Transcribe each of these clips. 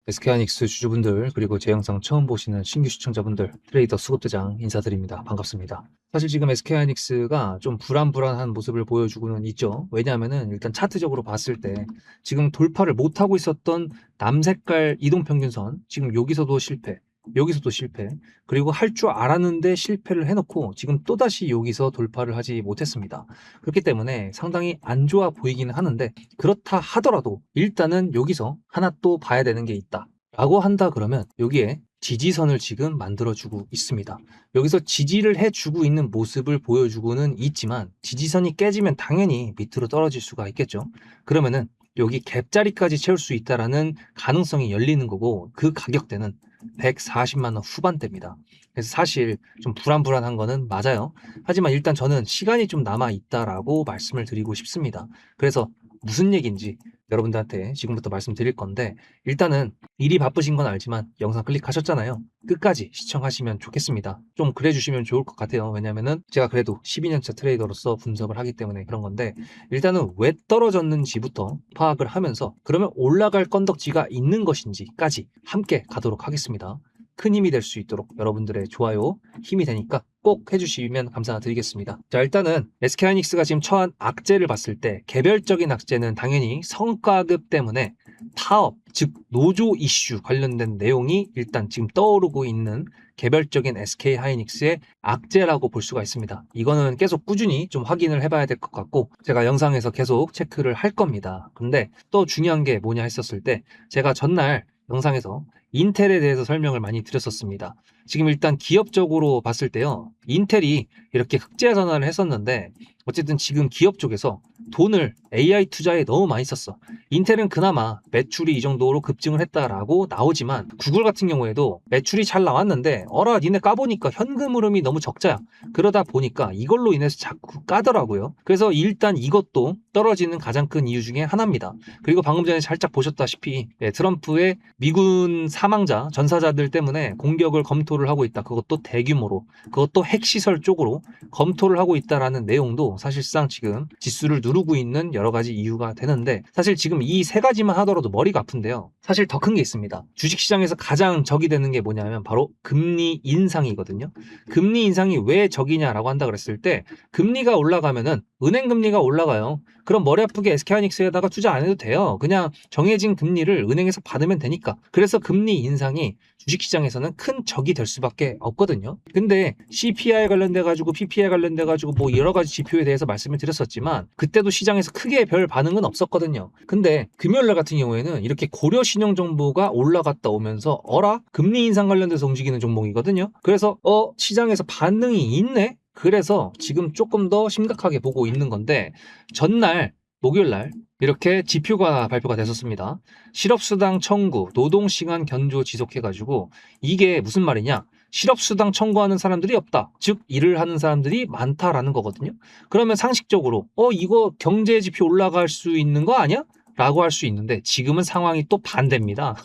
SK하이닉스 주주분들 그리고 제 영상 처음 보시는 신규 시청자분들 트레이더 수급대장 인사드립니다. 반갑습니다. 사실 지금 SK하이닉스가 좀 불안불안한 모습을 보여주고는 있죠. 왜냐하면은 일단 차트적으로 봤을 때 지금 돌파를 못하고 있었던 남색깔 이동평균선 지금 여기서도 실패, 여기서도 실패, 그리고 할 줄 알았는데 실패를 해놓고 지금 또다시 여기서 돌파를 하지 못했습니다. 그렇기 때문에 상당히 안 좋아 보이기는 하는데, 그렇다 하더라도 일단은 여기서 하나 또 봐야 되는 게 있다 라고 한다 그러면 여기에 지지선을 지금 만들어주고 있습니다. 여기서 지지를 해주고 있는 모습을 보여주고는 있지만 지지선이 깨지면 당연히 밑으로 떨어질 수가 있겠죠. 그러면은 여기 갭자리까지 채울 수 있다라는 가능성이 열리는 거고, 그 가격대는 140만 원 후반대입니다. 그래서 사실 좀 불안불안한 거는 맞아요. 하지만 일단 저는 시간이 좀 남아 있다라고 말씀을 드리고 싶습니다. 그래서 무슨 얘기인지 여러분들한테 지금부터 말씀드릴 건데, 일단은 일이 바쁘신 건 알지만 영상 클릭하셨잖아요. 끝까지 시청하시면 좋겠습니다. 좀 그래 주시면 좋을 것 같아요. 왜냐면은 제가 그래도 12년차 트레이더로서 분석을 하기 때문에 그런 건데, 일단은 왜 떨어졌는지부터 파악을 하면서 그러면 올라갈 건덕지가 있는 것인지까지 함께 가도록 하겠습니다. 큰 힘이 될 수 있도록 여러분들의 좋아요 힘이 되니까 꼭 해주시면 감사드리겠습니다. 자, 일단은 SK하이닉스가 지금 처한 악재를 봤을 때 개별적인 악재는 당연히 성과급 때문에 파업, 즉 노조 이슈 관련된 내용이 일단 지금 떠오르고 있는 개별적인 SK하이닉스의 악재라고 볼 수가 있습니다. 이거는 계속 꾸준히 좀 확인을 해봐야 될 것 같고, 제가 영상에서 계속 체크를 할 겁니다. 근데 또 중요한 게 뭐냐 했었을 때, 제가 전날 영상에서 인텔에 대해서 설명을 많이 드렸었습니다. 지금 일단 기업적으로 봤을 때요, 인텔이 이렇게 흑자 전환을 했었는데 어쨌든 지금 기업 쪽에서 돈을 AI 투자에 너무 많이 썼어. 인텔은 그나마 매출이 이 정도로 급증을 했다라고 나오지만, 구글 같은 경우에도 매출이 잘 나왔는데 어라 니네 까보니까 현금 흐름이 너무 적자야. 그러다 보니까 이걸로 인해서 자꾸 까더라고요. 그래서 일단 이것도 떨어지는 가장 큰 이유 중에 하나입니다. 그리고 방금 전에 살짝 보셨다시피 트럼프의 미군 사망자, 전사자들 때문에 공격을 검토를 하고 있다. 그것도 대규모로, 그것도 핵시설 쪽으로 검토를 하고 있다라는 내용도 사실상 지금 지수를 누르고 있는 여러 가지 이유가 되는데, 사실 지금 이 세 가지만 하더라도 머리가 아픈데요. 사실 더 큰 게 있습니다. 주식시장에서 가장 적이 되는 게 뭐냐면 바로 금리 인상이거든요. 금리 인상이 왜 적이냐라고 한다 그랬을 때, 금리가 올라가면은 은행 금리가 올라가요. 그럼 머리 아프게 SK하이닉스에다가 투자 안 해도 돼요. 그냥 정해진 금리를 은행에서 받으면 되니까. 그래서 금리 인상이 주식시장에서는 큰 적이 될 수밖에 없거든요. 근데 CPI 관련돼 가지고 PPI 관련돼 가지고 뭐 여러 가지 지표에 대해서 말씀을 드렸었지만 그때도 시장에서 크게 별 반응은 없었거든요. 근데 금요일날 같은 경우에는 이렇게 고려 신용 정보가 올라갔다 오면서 어라? 금리 인상 관련돼서 움직이는 종목이거든요. 그래서 시장에서 반응이 있네? 그래서 지금 조금 더 심각하게 보고 있는 건데, 전날 목요일날 이렇게 지표가 발표가 됐었습니다. 실업수당 청구, 노동시간 견조 지속해가지고, 이게 무슨 말이냐? 실업수당 청구하는 사람들이 없다. 즉 일을 하는 사람들이 많다라는 거거든요. 그러면 상식적으로 이거 경제지표 올라갈 수 있는 거 아니야? 라고 할 수 있는데, 지금은 상황이 또 반대입니다.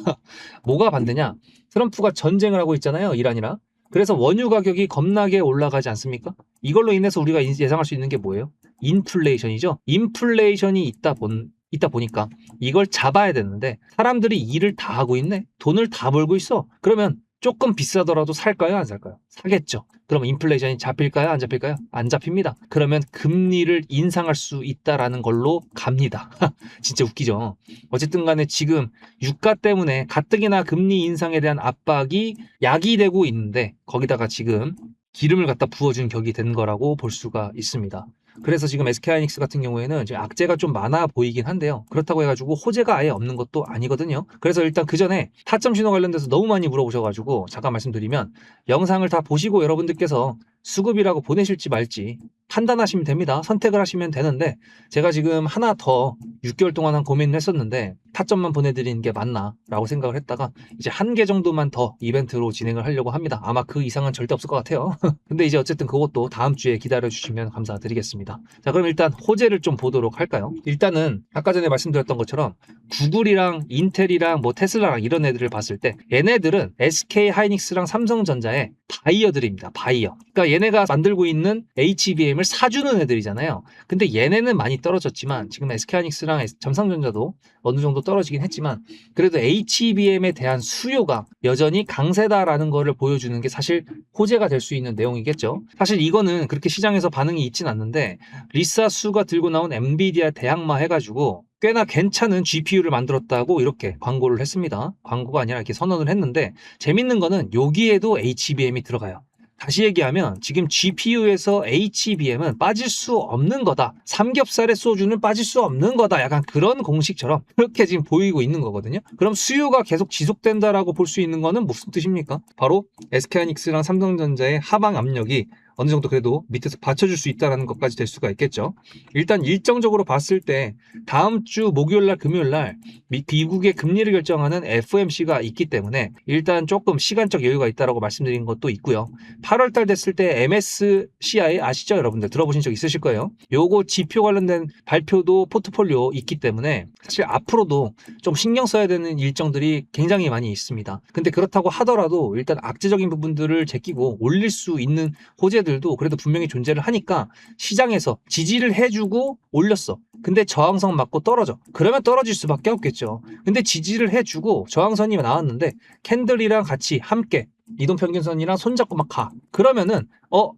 뭐가 반대냐? 트럼프가 전쟁을 하고 있잖아요, 이란이랑. 그래서 원유 가격이 겁나게 올라가지 않습니까? 이걸로 인해서 우리가 예상할 수 있는 게 뭐예요? 인플레이션이죠. 인플레이션이 있다 보니까 이걸 잡아야 되는데 사람들이 일을 다 하고 있네. 돈을 다 벌고 있어. 그러면 조금 비싸더라도 살까요? 안 살까요? 사겠죠. 그러면 인플레이션이 잡힐까요? 안 잡힐까요? 안 잡힙니다. 그러면 금리를 인상할 수 있다라는 걸로 갑니다. 진짜 웃기죠. 어쨌든 간에 지금 유가 때문에 가뜩이나 금리 인상에 대한 압박이 야기되고 있는데, 거기다가 지금 기름을 갖다 부어준 격이 된 거라고 볼 수가 있습니다. 그래서 지금 SK하이닉스 같은 경우에는 지금 악재가 좀 많아 보이긴 한데요. 그렇다고 해가지고 호재가 아예 없는 것도 아니거든요. 그래서 일단 그 전에 타점 신호 관련돼서 너무 많이 물어보셔가지고 잠깐 말씀드리면, 영상을 다 보시고 여러분들께서 수급이라고 보내실지 말지 판단하시면 됩니다. 선택을 하시면 되는데, 제가 지금 하나 더 6개월 동안 한 고민을 했었는데 타점만 보내드리는 게 맞나 라고 생각을 했다가 이제 한 개 정도만 더 이벤트로 진행을 하려고 합니다. 아마 그 이상은 절대 없을 것 같아요. 근데 이제 어쨌든 그것도 다음 주에 기다려주시면 감사드리겠습니다. 자, 그럼 일단 호재를 좀 보도록 할까요? 일단은 아까 전에 말씀드렸던 것처럼 구글이랑 인텔이랑 뭐 테슬라랑 이런 애들을 봤을 때, 얘네들은 SK하이닉스랑 삼성전자에 바이어들입니다. 바이어. 그러니까 얘네가 만들고 있는 HBM을 사주는 애들이잖아요. 근데 얘네는 많이 떨어졌지만 지금 SK하이닉스랑 점상전자도 어느 정도 떨어지긴 했지만 그래도 HBM에 대한 수요가 여전히 강세다라는 거를 보여주는 게 사실 호재가 될 수 있는 내용이겠죠. 사실 이거는 그렇게 시장에서 반응이 있진 않는데 리사수가 들고 나온 엔비디아 대항마 해가지고 꽤나 괜찮은 GPU를 만들었다고 이렇게 광고를 했습니다. 광고가 아니라 이렇게 선언을 했는데 재밌는 거는 여기에도 HBM이 들어가요. 다시 얘기하면 지금 GPU에서 HBM은 빠질 수 없는 거다. 삼겹살의 소주는 빠질 수 없는 거다. 약간 그런 공식처럼 그렇게 지금 보이고 있는 거거든요. 그럼 수요가 계속 지속된다라고 볼 수 있는 거는 무슨 뜻입니까? 바로 SK하이닉스랑 삼성전자의 하방 압력이 어느 정도 그래도 밑에서 받쳐줄 수 있다는 것까지 될 수가 있겠죠. 일단 일정적으로 봤을 때 다음 주 목요일날 금요일날 미국의 금리를 결정하는 FOMC가 있기 때문에 일단 조금 시간적 여유가 있다라고 말씀드린 것도 있고요. 8월달 됐을 때 MSCI 아시죠? 여러분들 들어보신 적 있으실 거예요. 요거 지표 관련된 발표도 포트폴리오 있기 때문에 사실 앞으로도 좀 신경 써야 되는 일정들이 굉장히 많이 있습니다. 근데 그렇다고 하더라도 일단 악재적인 부분들을 제끼고 올릴 수 있는 호재들도 그래도 분명히 존재를 하니까 시장에서 지지를 해주고 올렸어. 근데 저항선 맞고 떨어져. 그러면 떨어질 수밖에 없겠죠. 근데 지지를 해주고 저항선이 나왔는데 캔들이랑 같이 함께 이동평균선이랑 손잡고 막 가. 그러면은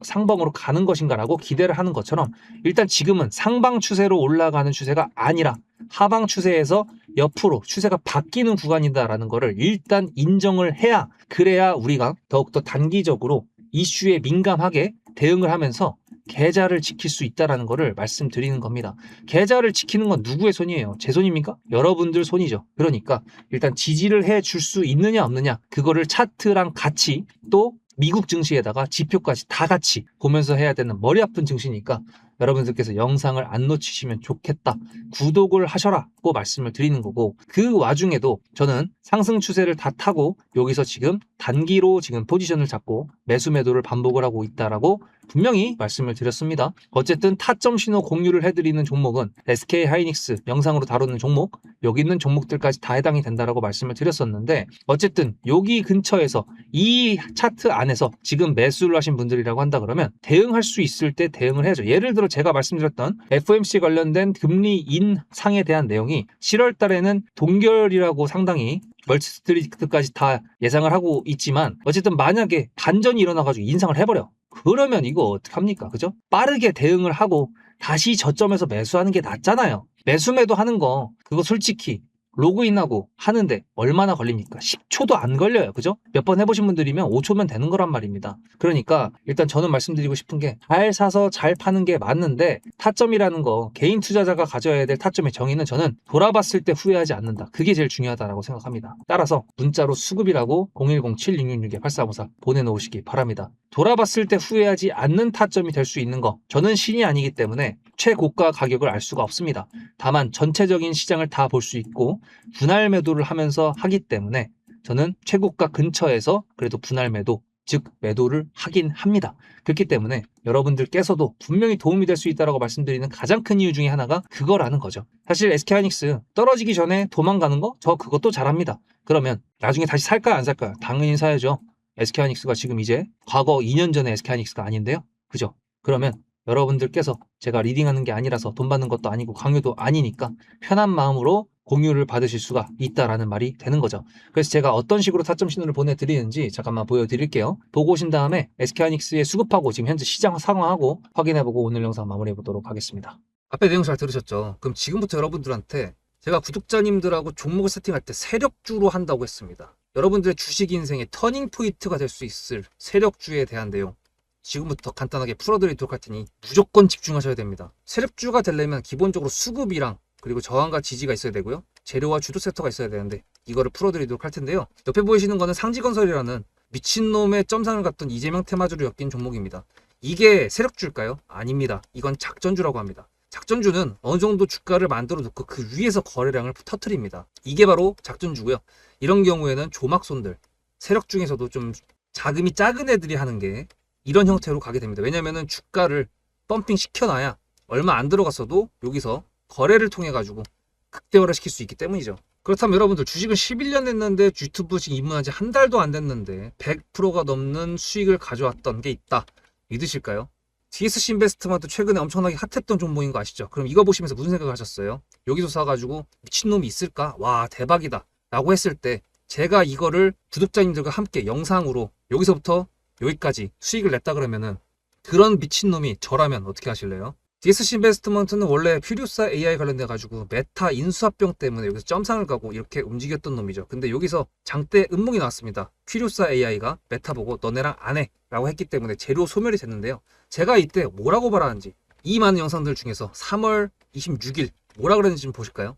상방으로 가는 것인가라고 기대를 하는 것처럼 일단 지금은 상방 추세로 올라가는 추세가 아니라 하방 추세에서 옆으로 추세가 바뀌는 구간이다라는 거를 일단 인정을 해야 그래야 우리가 더욱더 단기적으로 이슈에 민감하게 대응을 하면서 계좌를 지킬 수 있다는 것을 말씀드리는 겁니다. 계좌를 지키는 건 누구의 손이에요? 제 손입니까? 여러분들 손이죠. 그러니까 일단 지지를 해줄 수 있느냐 없느냐 그거를 차트랑 같이 또 미국 증시에다가 지표까지 다 같이 보면서 해야 되는 머리 아픈 증시니까 여러분들께서 영상을 안 놓치시면 좋겠다. 구독을 하셔라고 말씀을 드리는 거고 그 와중에도 저는 상승 추세를 다 타고 여기서 지금 단기로 지금 포지션을 잡고 매수 매도를 반복을 하고 있다라고 분명히 말씀을 드렸습니다. 어쨌든 타점 신호 공유를 해드리는 종목은 SK하이닉스 영상으로 다루는 종목 여기 있는 종목들까지 다 해당이 된다라고 말씀을 드렸었는데 어쨌든 여기 근처에서 이 차트 안에서 지금 매수를 하신 분들이라고 한다 그러면 대응할 수 있을 때 대응을 해야죠. 예를 들어 제가 말씀드렸던 FOMC 관련된 금리 인상에 대한 내용이 7월 달에는 동결이라고 상당히 멀티스트리트까지 다 예상을 하고 있지만 어쨌든 만약에 반전이 일어나가지고 인상을 해버려. 그러면 이거 어떡합니까? 그죠? 빠르게 대응을 하고 다시 저점에서 매수하는 게 낫잖아요. 매수 매도 하는 거 그거 솔직히 로그인하고 하는데 얼마나 걸립니까? 10초도 안 걸려요. 그죠? 몇 번 해보신 분들이면 5초면 되는 거란 말입니다. 그러니까 일단 저는 말씀드리고 싶은 게 잘 사서 잘 파는 게 맞는데 타점이라는 거 개인 투자자가 가져야 될 타점의 정의는 저는 돌아봤을 때 후회하지 않는다. 그게 제일 중요하다고 생각합니다. 따라서 문자로 수급이라고 010-7666-8454 보내놓으시기 바랍니다. 돌아봤을 때 후회하지 않는 타점이 될 수 있는 거 저는 신이 아니기 때문에 최고가 가격을 알 수가 없습니다. 다만 전체적인 시장을 다 볼 수 있고 분할 매도를 하면서 하기 때문에 저는 최고가 근처에서 그래도 분할 매도 즉 매도를 하긴 합니다. 그렇기 때문에 여러분들께서도 분명히 도움이 될 수 있다고 말씀드리는 가장 큰 이유 중에 하나가 그거라는 거죠. 사실 SK하이닉스 떨어지기 전에 도망가는 거 저 그것도 잘합니다. 그러면 나중에 다시 살까요 안 살까요? 당연히 사야죠. SK하이닉스가 지금 이제 과거 2년 전에 SK하이닉스가 아닌데요. 그죠? 그러면 여러분들께서 제가 리딩하는 게 아니라서 돈 받는 것도 아니고 강요도 아니니까 편한 마음으로 공유를 받으실 수가 있다라는 말이 되는 거죠. 그래서 제가 어떤 식으로 타점 신호를 보내드리는지 잠깐만 보여드릴게요. 보고 오신 다음에 SK하이닉스에 수급하고 지금 현재 시장 상황하고 확인해보고 오늘 영상 마무리해보도록 하겠습니다. 앞에 내용 잘 들으셨죠? 그럼 지금부터 여러분들한테 제가 구독자님들하고 종목을 세팅할 때 세력주로 한다고 했습니다. 여러분들의 주식 인생의 터닝 포인트가 될 수 있을 세력주에 대한 내용 지금부터 간단하게 풀어드리도록 할 테니 무조건 집중하셔야 됩니다. 세력주가 되려면 기본적으로 수급이랑 그리고 저항과 지지가 있어야 되고요. 재료와 주도 섹터가 있어야 되는데 이거를 풀어드리도록 할 텐데요. 옆에 보이시는 거는 상지건설이라는 미친놈의 점상을 갖던 이재명 테마주를 엮인 종목입니다. 이게 세력주일까요? 아닙니다. 이건 작전주라고 합니다. 작전주는 어느 정도 주가를 만들어 놓고 그 위에서 거래량을 터트립니다. 이게 바로 작전주고요. 이런 경우에는 조막손들, 세력 중에서도 좀 자금이 작은 애들이 하는 게 이런 형태로 가게 됩니다. 왜냐면은 주가를 펌핑 시켜놔야 얼마 안 들어갔어도 여기서 거래를 통해 가지고 극대화를 시킬 수 있기 때문이죠. 그렇다면 여러분들 주식을 11년 했는데 유튜브 지금 입문한 지 한 달도 안 됐는데 100%가 넘는 수익을 가져왔던 게 있다. 믿으실까요? DSC 인베스트먼트 최근에 엄청나게 핫했던 종목인 거 아시죠? 그럼 이거 보시면서 무슨 생각을 하셨어요? 여기서 사가지고 미친놈이 있을까? 와 대박이다 라고 했을 때 제가 이거를 구독자님들과 함께 영상으로 여기서부터 여기까지 수익을 냈다 그러면은 그런 미친놈이 저라면 어떻게 하실래요? DSC 인베스트먼트는 원래 퓨리오사 AI 관련돼 가지고 메타 인수합병 때문에 여기서 점상을 가고 이렇게 움직였던 놈이죠. 근데 여기서 장대 음몽이 나왔습니다. 퓨리오사 AI가 메타 보고 너네랑 안 해 라고 했기 때문에 재료 소멸이 됐는데요. 제가 이때 뭐라고 말하는지 이 많은 영상들 중에서 3월 26일 뭐라 그랬는지 좀 보실까요?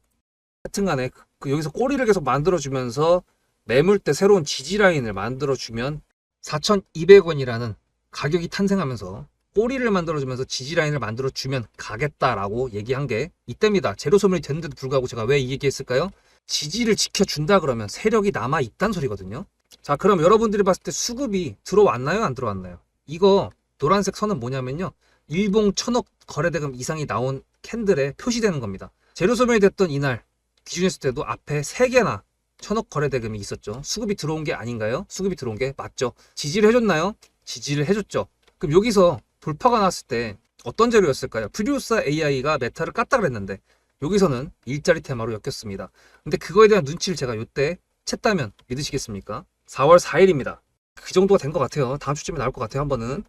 하여튼간에 여기서 꼬리를 계속 만들어주면서 매물대 새로운 지지라인을 만들어주면 4,200원이라는 가격이 탄생하면서 꼬리를 만들어주면서 지지라인을 만들어주면 가겠다라고 얘기한 게 이때입니다. 재료 소멸이 됐는데도 불구하고 제가 왜 이 얘기했을까요? 지지를 지켜준다 그러면 세력이 남아있단 소리거든요. 자, 그럼 여러분들이 봤을 때 수급이 들어왔나요? 안 들어왔나요? 이거 노란색 선은 뭐냐면요. 일봉 1,000억 거래대금 이상이 나온 캔들에 표시되는 겁니다. 재료 소멸이 됐던 이날 기준했을 때도 앞에 3개나 1,000억 거래대금이 있었죠. 수급이 들어온 게 아닌가요? 수급이 들어온 게 맞죠. 지지를 해줬나요? 지지를 해줬죠. 그럼 여기서 돌파가 났을 때 어떤 재료였을까요? 퓨리오사 AI가 메타를 깠다 그랬는데 여기서는 일자리 테마로 엮였습니다. 근데 그거에 대한 눈치를 제가 요때 챘다면 믿으시겠습니까? 4월 4일입니다. 그 정도가 된 것 같아요. 다음 주쯤에 나올 것 같아요. 한 번은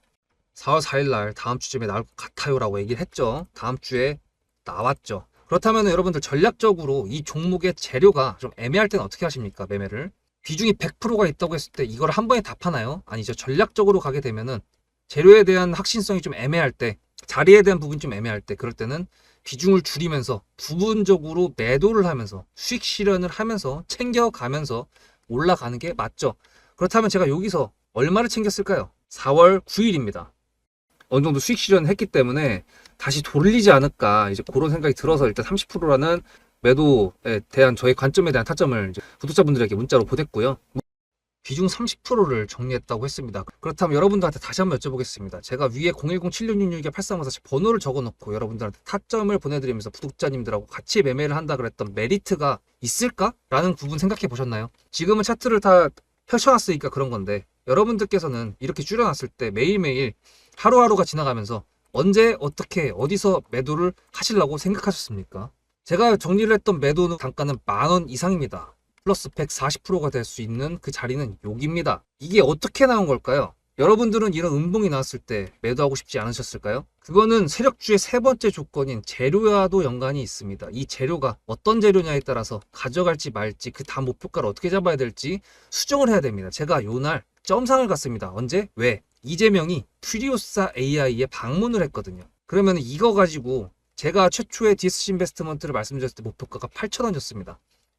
4월 4일 날 다음 주쯤에 나올 것 같아요 라고 얘기를 했죠. 다음 주에 나왔죠. 그렇다면 여러분들 전략적으로 이 종목의 재료가 좀 애매할 때는 어떻게 하십니까? 매매를 비중이 100%가 있다고 했을 때 이걸 한 번에 답하나요? 아니죠. 전략적으로 가게 되면은 재료에 대한 확신성이 좀 애매할 때, 자리에 대한 부분이 좀 애매할 때, 그럴 때는 비중을 줄이면서 부분적으로 매도를 하면서 수익 실현을 하면서 챙겨가면서 올라가는 게 맞죠. 그렇다면 제가 여기서 얼마를 챙겼을까요? 4월 9일입니다. 어느 정도 수익 실현을 했기 때문에 다시 돌리지 않을까 이제 그런 생각이 들어서 일단 30%라는 매도에 대한 저의 관점에 대한 타점을 이제 구독자분들에게 문자로 보냈고요. 비중 30%를 정리했다고 했습니다. 그렇다면 여러분들한테 다시 한번 여쭤보겠습니다. 제가 위에 010-7666-8354 번호를 적어놓고 여러분들한테 타점을 보내드리면서 구독자님들하고 같이 매매를 한다 그랬던 메리트가 있을까? 라는 부분 생각해 보셨나요? 지금은 차트를 다 펼쳐놨으니까 그런 건데 여러분들께서는 이렇게 줄여놨을 때 매일매일 하루하루가 지나가면서 언제 어떻게 어디서 매도를 하시려고 생각하셨습니까? 제가 정리를 했던 매도 단가는 10,000원 이상입니다. 플러스 140%가 될 수 있는 그 자리는 여기입니다. 이게 어떻게 나온 걸까요? 여러분들은 이런 음봉이 나왔을 때 매도하고 싶지 않으셨을까요? 그거는 세력주의 세 번째 조건인 재료와도 연관이 있습니다. 이 재료가 어떤 재료냐에 따라서 가져갈지 말지 그 다음 목표가를 어떻게 잡아야 될지 수정을 해야 됩니다. 제가 요날 점상을 갔습니다. 언제? 왜? 이재명이 퓨리오사 AI에 방문을 했거든요. 그러면 이거 가지고 제가 최초의 DSC 인베스트먼트를 말씀드렸을 때 목표가가 8,000원이었습니다.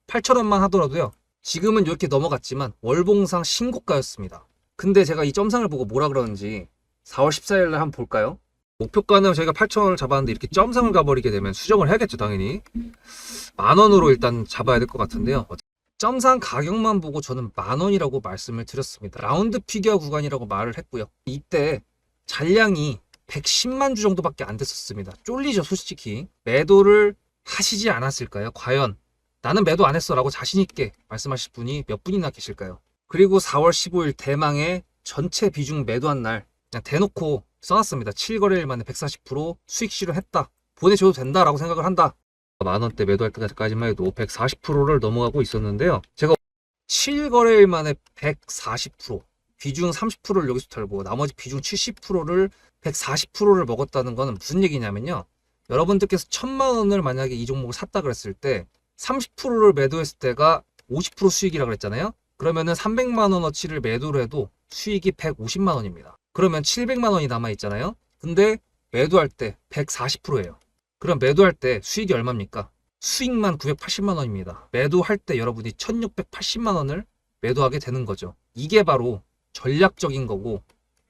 8,000원만 하더라도요. 지금은 이렇게 넘어갔지만 월봉상 신고가였습니다. 근데 제가 이 점상을 보고 뭐라 그러는지 4월 14일 날 한번 볼까요? 목표가는 저희가 8,000원을 잡았는데 이렇게 점상을 가버리게 되면 수정을 해야겠죠, 당연히. 10,000원으로 일단 잡아야 될 것 같은데요. 점상 가격만 보고 저는 10,000원이라고 말씀을 드렸습니다. 라운드 피겨 구간이라고 말을 했고요. 이때 잔량이 110만 주 정도밖에 안 됐었습니다. 쫄리죠, 솔직히. 매도를 하시지 않았을까요? 과연 나는 매도 안 했어 라고 자신있게 말씀하실 분이 몇 분이나 계실까요? 그리고 4월 15일 대망의 전체 비중 매도한 날 그냥 대놓고 써놨습니다. 7거래일 만에 140% 수익 실현했다. 보내줘도 된다라고 생각을 한다. 만원대 매도할 때까지만 해도 140%를 넘어가고 있었는데요. 제가 7거래일 만에 140% 비중 30%를 여기서 털고 나머지 비중 70%를 140%를 먹었다는 거는 무슨 얘기냐면요. 여러분들께서 1,000만 원을 만약에 이 종목을 샀다 그랬을 때 30%를 매도했을 때가 50% 수익이라고 그랬잖아요. 그러면은 300만 원어치를 매도를 해도 수익이 150만 원입니다. 그러면 700만 원이 남아 있잖아요. 근데 매도할 때 140%예요. 그럼 매도할 때 수익이 얼마입니까? 수익만 980만 원입니다. 매도할 때 여러분이 1680만 원을 매도하게 되는 거죠. 이게 바로 전략적인 거고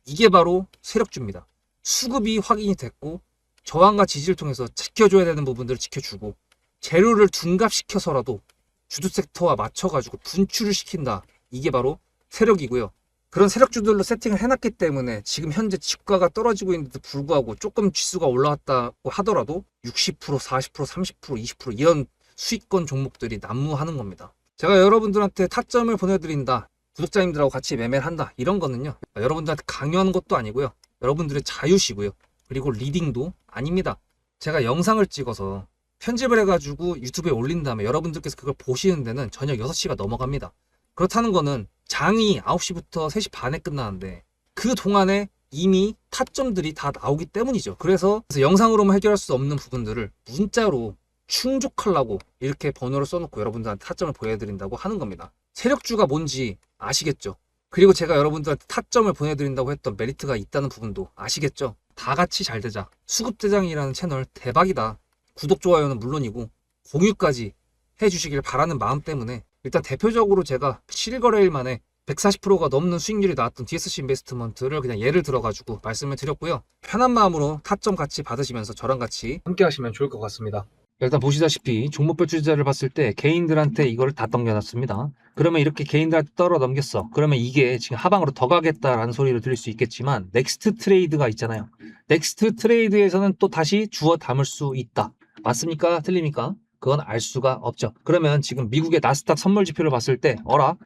이게 바로 세력주입니다. 수급이 확인이 됐고 저항과 지지를 통해서 지켜줘야 되는 부분들을 지켜주고 재료를 둔갑시켜서라도 주도 섹터와 맞춰가지고 분출을 시킨다. 이게 바로 세력이고요. 그런 세력주들로 세팅을 해놨기 때문에 지금 현재 주가가 떨어지고 있는데도 불구하고 조금 지수가 올라왔다고 하더라도 60%, 40%, 30%, 20% 이런 수익권 종목들이 난무하는 겁니다. 제가 여러분들한테 타점을 보내드린다, 구독자님들하고 같이 매매를 한다, 이런 거는요, 여러분들한테 강요하는 것도 아니고요, 여러분들의 자유시고요, 그리고 리딩도 아닙니다. 제가 영상을 찍어서 편집을 해가지고 유튜브에 올린 다음에 여러분들께서 그걸 보시는 데는 저녁 6시가 넘어갑니다. 그렇다는 거는 장이 9시부터 3시 반에 끝나는데 그 동안에 이미 타점들이 다 나오기 때문이죠. 그래서 영상으로만 해결할 수 없는 부분들을 문자로 충족하려고 이렇게 번호를 써놓고 여러분들한테 타점을 보여드린다고 하는 겁니다. 세력주가 뭔지 아시겠죠? 그리고 제가 여러분들한테 타점을 보내드린다고 했던 메리트가 있다는 부분도 아시겠죠? 다 같이 잘 되자. 수급대장이라는 채널 대박이다. 구독, 좋아요는 물론이고 공유까지 해주시길 바라는 마음 때문에 일단 대표적으로 제가 7거래일 만에 140%가 넘는 수익률이 나왔던 DSC 인베스트먼트를 그냥 예를 들어가지고 말씀을 드렸고요. 편한 마음으로 타점 같이 받으시면서 저랑 같이 함께 하시면 좋을 것 같습니다. 일단 보시다시피 종목별 투자를 봤을 때 개인들한테 이걸 다 넘겨놨습니다. 그러면 이렇게 개인들한테 떨어 넘겼어. 그러면 이게 지금 하방으로 더 가겠다라는 소리를 들을 수 있겠지만 넥스트 트레이드가 있잖아요. 넥스트 트레이드에서는 또 다시 주워 담을 수 있다. 맞습니까? 틀립니까? 그건 알 수가 없죠. 그러면 지금 미국의 나스닥 선물 지표를 봤을 때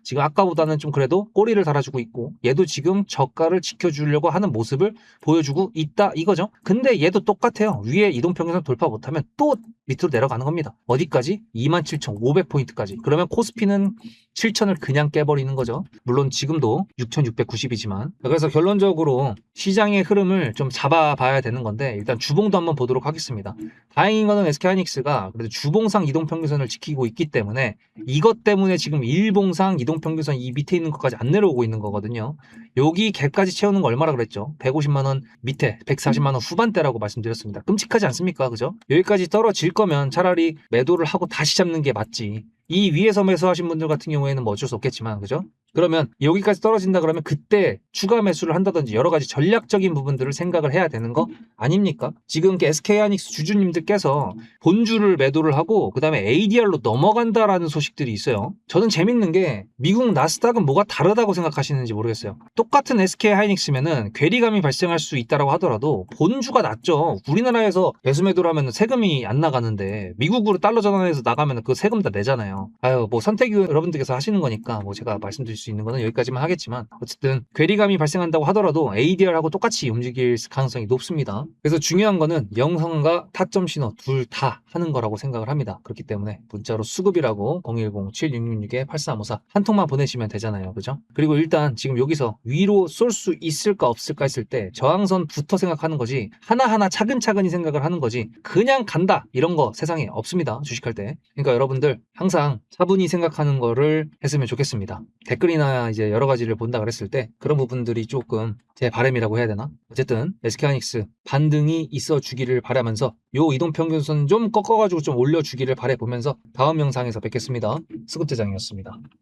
지금 아까보다는 좀 그래도 꼬리를 달아주고 있고 얘도 지금 저가를 지켜주려고 하는 모습을 보여주고 있다 이거죠. 근데 얘도 똑같아요. 위에 이동평균선 돌파 못하면 또 밑으로 내려가는 겁니다. 어디까지? 27,500포인트까지. 그러면 코스피는 7,000을 그냥 깨버리는 거죠. 물론 지금도 6,690이지만. 그래서 결론적으로 시장의 흐름을 좀 잡아봐야 되는 건데 일단 주봉도 한번 보도록 하겠습니다. 다행인 거는 SK하이닉스가 그래도 주봉상 이동평균선을 지키고 있기 때문에 이것 때문에 지금 일봉상 이동평균선 이 밑에 있는 것까지 안 내려오고 있는 거거든요. 여기 갭까지 채우는 거 얼마라 그랬죠? 150만원 밑에 140만원 후반대라고 말씀드렸습니다. 끔찍하지 않습니까? 그죠? 여기까지 떨어질 거면 차라리 매도를 하고 다시 잡는 게 맞지. 이 위에서 매수하신 분들 같은 경우에는 뭐 어쩔 수 없겠지만 그죠? 그러면 여기까지 떨어진다 그러면 그때 추가 매수를 한다든지 여러 가지 전략적인 부분들을 생각을 해야 되는 거 아닙니까? 지금 SK하이닉스 주주님들께서 본주를 매도를 하고 그 다음에 ADR로 넘어간다라는 소식들이 있어요. 저는 재밌는 게 미국 나스닥은 뭐가 다르다고 생각하시는지 모르겠어요. 똑같은 SK하이닉스면은 괴리감이 발생할 수 있다라고 하더라도 본주가 낫죠. 우리나라에서 매수 매도를 하면 세금이 안 나가는데 미국으로 달러 전환해서 나가면 그 세금 다 내잖아요. 뭐 선택이 여러분들께서 하시는 거니까 뭐 제가 말씀드릴 수 있는 거는 여기까지만 하겠지만 어쨌든 괴리감이 발생한다고 하더라도 ADR하고 똑같이 움직일 가능성이 높습니다. 그래서 중요한 거는 영상과 타점 신호 둘 다 하는 거라고 생각을 합니다. 그렇기 때문에 문자로 수급이라고 010-7666-8354 한 통만 보내시면 되잖아요. 그죠? 그리고 일단 지금 여기서 위로 쏠 수 있을까 없을까 했을 때 저항선부터 생각하는 거지 하나하나 차근차근히 생각을 하는 거지 그냥 간다 이런 거 세상에 없습니다. 주식할 때. 그러니까 여러분들 항상 차분히 생각하는 거를 했으면 좋겠습니다. 댓글이나 이제 여러 가지를 본다 그랬을 때 그런 부분들이 조금 제 바람이라고 해야 되나? 어쨌든 SK하이닉스 반등이 있어 주기를 바라면서 요 이동평균선 좀 꺾어가지고 좀 올려주기를 바라보면서 다음 영상에서 뵙겠습니다. 수급대장이었습니다.